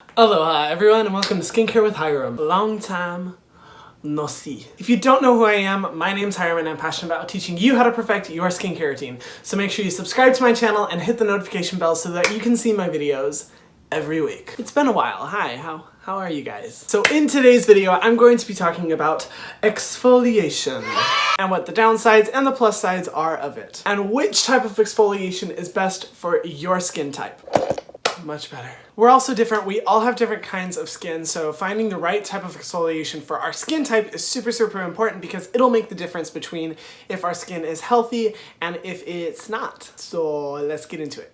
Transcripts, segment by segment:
Aloha everyone and welcome to Skincare with Hiram. Long time no see. If you don't know who I am, my name's Hiram and I'm passionate about teaching you how to perfect your skincare routine. So make sure you subscribe to my channel and hit the notification bell so that you can see my videos every week. It's been a while. Hi, how are you guys? So in today's video, I'm going to be talking about exfoliation and what the downsides and the plus sides are of it, and which type of exfoliation is best for your skin type. Much better. We're all so different. We all have different kinds of skin, so finding the right type of exfoliation for our skin type is super important because it'll make the difference between if our skin is healthy and if it's not. So let's get into it.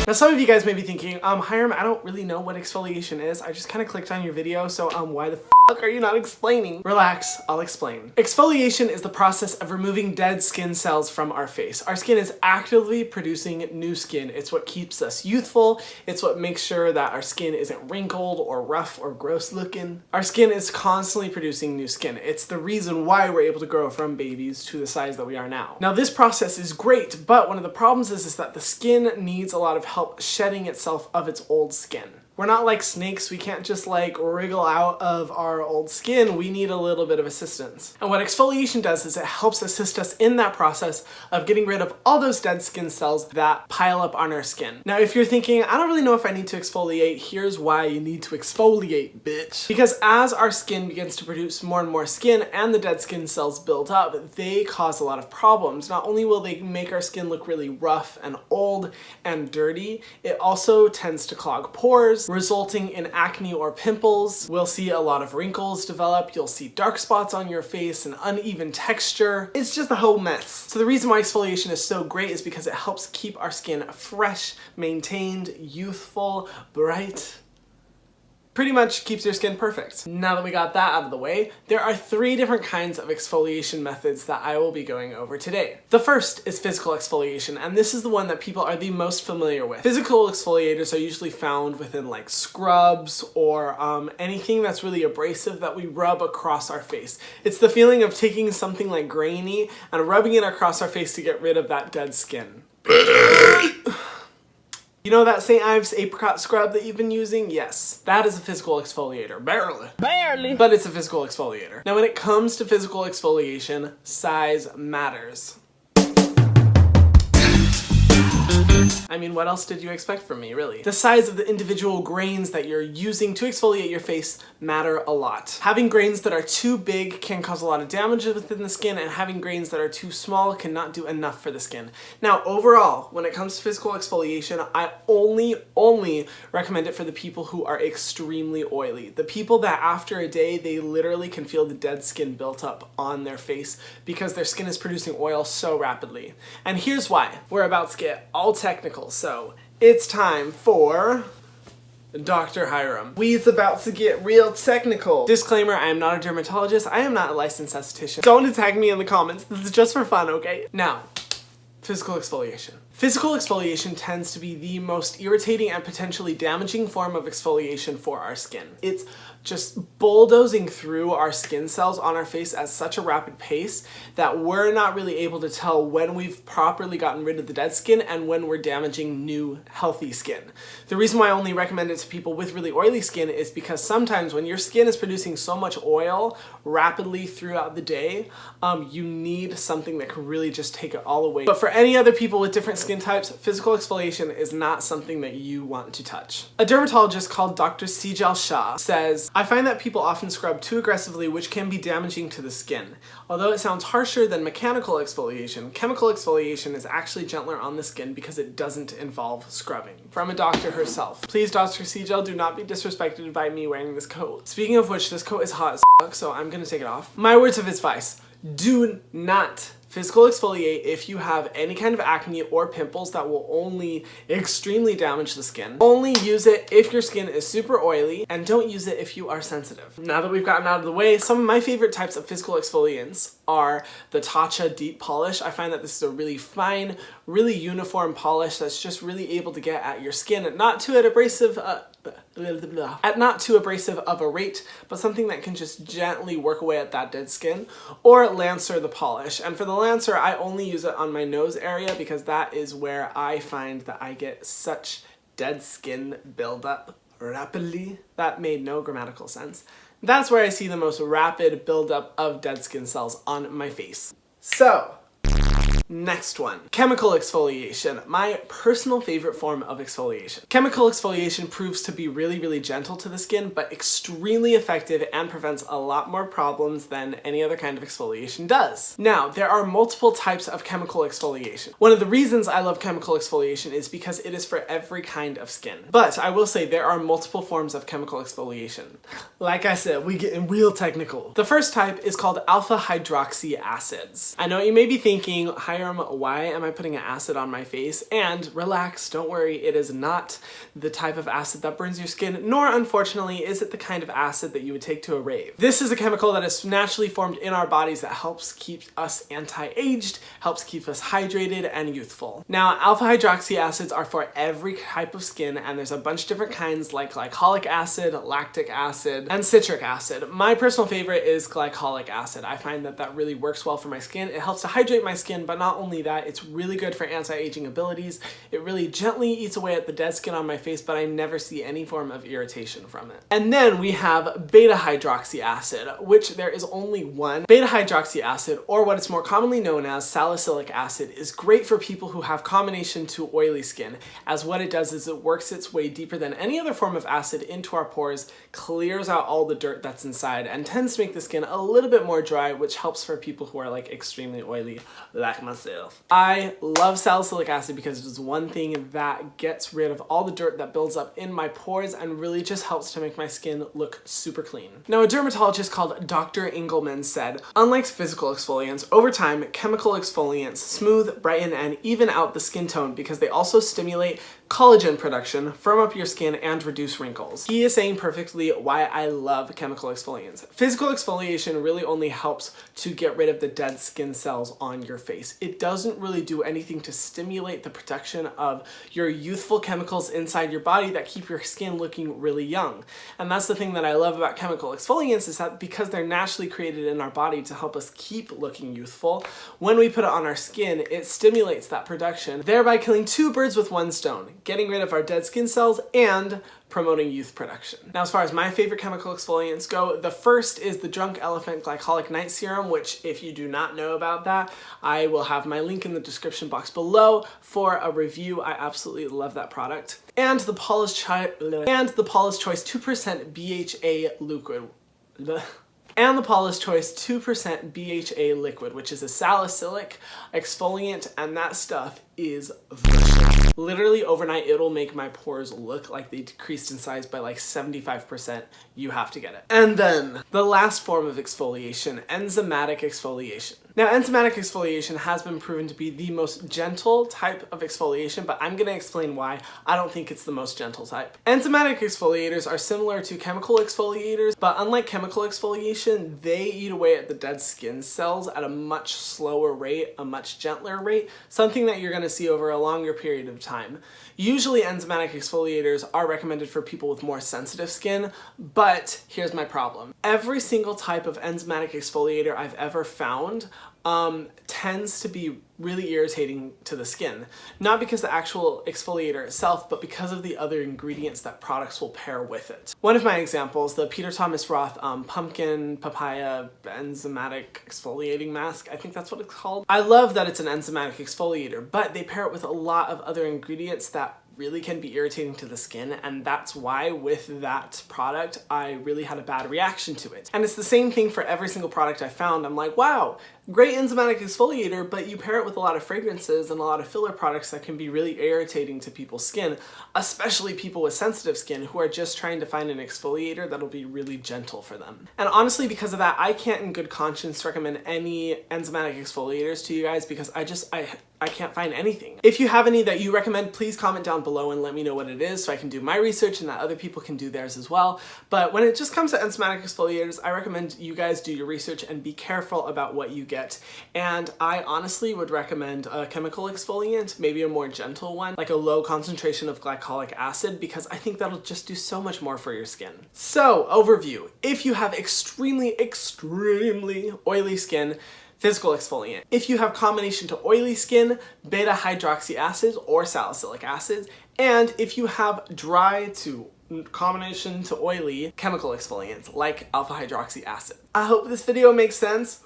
Now some of you guys may be thinking, Hiram, I don't really know what exfoliation is. I just kind of clicked on your video, so why the fuck are you not explaining? Relax, I'll explain. Exfoliation is the process of removing dead skin cells from our face. Our skin is actively producing new skin. It's what keeps us youthful. It's what makes sure that our skin isn't wrinkled or rough or gross looking. Our skin is constantly producing new skin. It's the reason why we're able to grow from babies to the size that we are now. Now this process is great, but one of the problems is that the skin needs a lot of help shedding itself of its old skin. We're not like snakes. We can't just like wriggle out of our old skin. We need a little bit of assistance. And what exfoliation does is it helps assist us in that process of getting rid of all those dead skin cells that pile up on our skin. Now, if you're thinking, I don't really know if I need to exfoliate, here's why you need to exfoliate, bitch. Because as our skin begins to produce more and more skin and the dead skin cells build up, they cause a lot of problems. Not only will they make our skin look really rough and old and dirty, it also tends to clog pores, resulting in acne or pimples. We'll see a lot of wrinkles develop. You'll see dark spots on your face and uneven texture. It's just a whole mess. So the reason why exfoliation is so great is because it helps keep our skin fresh, maintained, youthful, bright. Pretty much keeps your skin perfect. Now that we got that out of the way, there are 3 different kinds of exfoliation methods that I will be going over today. The first is physical exfoliation, and this is the one that people are the most familiar with. Physical exfoliators are usually found within like scrubs or anything that's really abrasive that we rub across our face. It's the feeling of taking something like grainy and rubbing it across our face to get rid of that dead skin. You know that St. Ives apricot scrub that you've been using? Yes, that is a physical exfoliator. Barely. But it's a physical exfoliator. Now when it comes to physical exfoliation, size matters. I mean, what else did you expect from me, really? The size of the individual grains that you're using to exfoliate your face matter a lot. Having grains that are too big can cause a lot of damage within the skin, and having grains that are too small cannot do enough for the skin. Now, overall, when it comes to physical exfoliation, I only recommend it for the people who are extremely oily. The people that after a day, they literally can feel the dead skin built up on their face because their skin is producing oil so rapidly. And here's why. We're about to get all technical. So it's time for Dr. Hiram. We's about to get real technical. Disclaimer, I am not a dermatologist. I am not a licensed esthetician. Don't attack me in the comments. This is just for fun, okay? Now, physical exfoliation. Physical exfoliation tends to be the most irritating and potentially damaging form of exfoliation for our skin. It's just bulldozing through our skin cells on our face at such a rapid pace that we're not really able to tell when we've properly gotten rid of the dead skin and when we're damaging new healthy skin. The reason why I only recommend it to people with really oily skin is because sometimes when your skin is producing so much oil rapidly throughout the day, you need something that can really just take it all away. But for any other people with different skin types, physical exfoliation is not something that you want to touch. A dermatologist called Dr. T.L.C. says, I find that people often scrub too aggressively, which can be damaging to the skin. Although it sounds harsher than mechanical exfoliation, chemical exfoliation is actually gentler on the skin because it doesn't involve scrubbing. From a doctor herself. Please, Dr. T.L., do not be disrespected by me wearing this coat. Speaking of which, this coat is hot as fuck, so I'm gonna take it off. My words of advice, do not physical exfoliate if you have any kind of acne or pimples that will only extremely damage the skin. Only use it if your skin is super oily, and don't use it if you are sensitive. Now that we've gotten out of the way, some of my favorite types of physical exfoliants are the Tatcha Deep Polish. I find that this is a really fine, really uniform polish that's just really able to get at your skin, not too abrasive at not too abrasive of a rate, but something that can just gently work away at that dead skin, or Lancer the polish. And for the Lancer, I only use it on my nose area because that is where I find that I get such dead skin buildup rapidly. That made no grammatical sense. That's where I see the most rapid buildup of dead skin cells on my face. So, next one, chemical exfoliation, my personal favorite form of exfoliation. Chemical exfoliation proves to be really, really gentle to the skin, but extremely effective and prevents a lot more problems than any other kind of exfoliation does. Now, there are multiple types of chemical exfoliation. One of the reasons I love chemical exfoliation is because it is for every kind of skin. But I will say there are multiple forms of chemical exfoliation. Like I said, we get real technical. The first type is called alpha hydroxy acids. I know what you may be thinking, why am I putting an acid on my face? And relax, don't worry, it is not the type of acid that burns your skin, nor unfortunately is it the kind of acid that you would take to a rave. This is a chemical that is naturally formed in our bodies that helps keep us anti-aged, helps keep us hydrated and youthful. Now, alpha hydroxy acids are for every type of skin, and there's a bunch of different kinds like glycolic acid, lactic acid, and citric acid. My personal favorite is glycolic acid. I find that that really works well for my skin. It helps to hydrate my skin, but not only that, it's really good for anti-aging abilities. It really gently eats away at the dead skin on my face, but I never see any form of irritation from it. And then we have beta hydroxy acid, which there is only one. Beta hydroxy acid, or what it's more commonly known as salicylic acid, is great for people who have combination to oily skin, as what it does is it works its way deeper than any other form of acid into our pores, clears out all the dirt that's inside, and tends to make the skin a little bit more dry, which helps for people who are extremely oily, like myself. I love salicylic acid because it is one thing that gets rid of all the dirt that builds up in my pores and really just helps to make my skin look super clean. Now, a dermatologist called Dr. Engelman said, unlike physical exfoliants, over time, chemical exfoliants smooth, brighten, and even out the skin tone because they also stimulate collagen production, firm up your skin, and reduce wrinkles. He is saying perfectly why I love chemical exfoliants. Physical exfoliation really only helps to get rid of the dead skin cells on your face. It doesn't really do anything to stimulate the production of your youthful chemicals inside your body that keep your skin looking really young. And that's the thing that I love about chemical exfoliants, is that because they're naturally created in our body to help us keep looking youthful, when we put it on our skin, it stimulates that production, thereby killing two birds with one stone, getting rid of our dead skin cells and promoting youth production. Now, as far as my favorite chemical exfoliants go, the first is the Drunk Elephant Glycolic Night Serum, which if you do not know about that, I will have my link in the description box below for a review. I absolutely love that product. And the Paula's Choice 2% BHA liquid. And the Paula's Choice 2% BHA liquid, which is a salicylic exfoliant, and that stuff is vicious. Literally overnight, it'll make my pores look like they decreased in size by 75%. You have to get it. And then the last form of exfoliation, enzymatic exfoliation. Now, enzymatic exfoliation has been proven to be the most gentle type of exfoliation, but I'm gonna explain why I don't think it's the most gentle type. Enzymatic exfoliators are similar to chemical exfoliators, but unlike chemical exfoliation, they eat away at the dead skin cells at a much slower rate, a much gentler rate, something that you're gonna see over a longer period of time. Usually enzymatic exfoliators are recommended for people with more sensitive skin, but here's my problem. Every single type of enzymatic exfoliator I've ever found tends to be really irritating to the skin. Not because the actual exfoliator itself, but because of the other ingredients that products will pair with it. One of my examples, the Peter Thomas Roth Pumpkin Papaya Enzymatic Exfoliating Mask, I think that's what it's called. I love that it's an enzymatic exfoliator, but they pair it with a lot of other ingredients that really can be irritating to the skin, and that's why with that product I really had a bad reaction to it. And it's the same thing for every single product I found. I'm like, wow, great enzymatic exfoliator, but you pair it with a lot of fragrances and a lot of filler products that can be really irritating to people's skin, especially people with sensitive skin who are just trying to find an exfoliator that'll be really gentle for them. And honestly, because of that, I can't in good conscience recommend any enzymatic exfoliators to you guys because can't find anything. If you have any that you recommend, please comment down below and let me know what it is so I can do my research and that other people can do theirs as well. But when it just comes to enzymatic exfoliators, I recommend you guys do your research and be careful about what you get. And I honestly would recommend a chemical exfoliant, maybe a more gentle one, like a low concentration of glycolic acid, because I think that'll just do so much more for your skin. So, overview. If you have extremely oily skin, physical exfoliant. If you have combination to oily skin, beta hydroxy acid or salicylic acid. And if you have dry to combination to oily, chemical exfoliants like alpha hydroxy acid. I hope this video makes sense.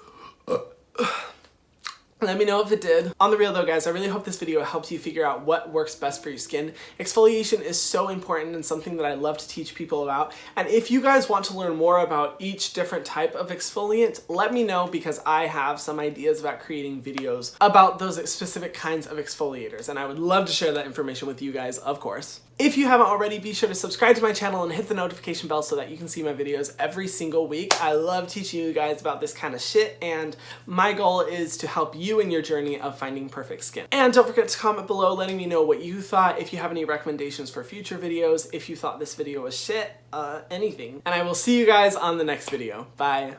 Let me know if it did. On the real though, guys, I really hope this video helps you figure out what works best for your skin. Exfoliation is so important and something that I love to teach people about. And if you guys want to learn more about each different type of exfoliant, let me know, because I have some ideas about creating videos about those specific kinds of exfoliators. And I would love to share that information with you guys, of course. If you haven't already, be sure to subscribe to my channel and hit the notification bell so that you can see my videos every single week. I love teaching you guys about this kind of shit, and my goal is to help you in your journey of finding perfect skin. And don't forget to comment below letting me know what you thought, if you have any recommendations for future videos, if you thought this video was shit, anything. And I will see you guys on the next video. Bye.